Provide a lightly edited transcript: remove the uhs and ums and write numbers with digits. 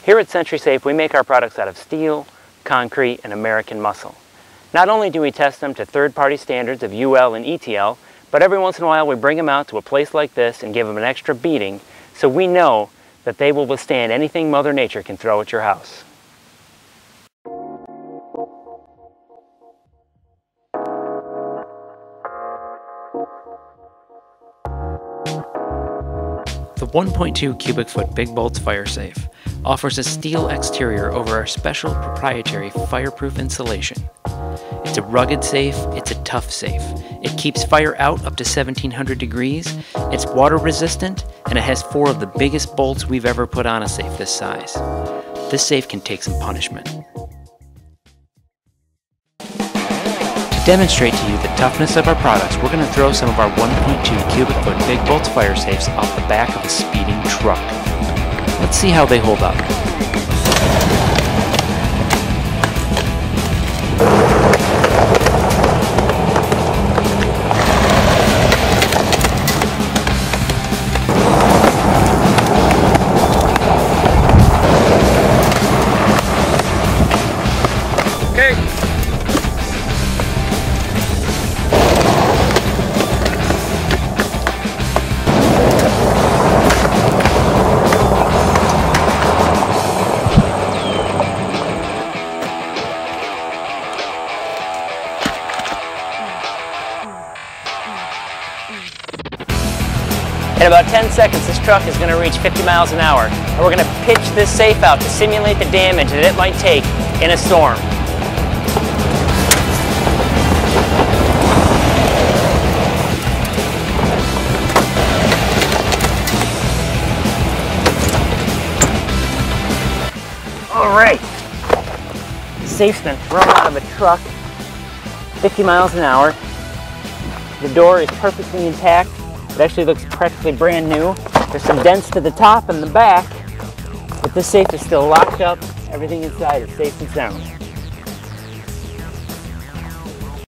Here at Century Safe, we make our products out of steel, concrete, and American muscle. Not only do we test them to third-party standards of UL and ETL, but every once in a while we bring them out to a place like this and give them an extra beating so we know that they will withstand anything Mother Nature can throw at your house. The 1.2 cubic foot Big Bolts Fire Safe offers a steel exterior over our special proprietary fireproof insulation. It's a rugged safe, it's a tough safe. It keeps fire out up to 1700 degrees, it's water resistant, and it has 4 of the biggest bolts we've ever put on a safe this size. This safe can take some punishment. To demonstrate to you the toughness of our products, we're going to throw some of our 1.2 cubic foot Big Bolts Fire Safes off the back of a speeding truck. Let's see how they hold up. Okay. In about 10 seconds, this truck is going to reach 50 miles an hour, and we're going to pitch this safe out to simulate the damage that it might take in a storm. All right, the safe's been thrown out of the truck, 50 miles an hour. The door is perfectly intact. It actually looks practically brand new. There's some dents to the top and the back, but this safe is still locked up. Everything inside is safe and sound.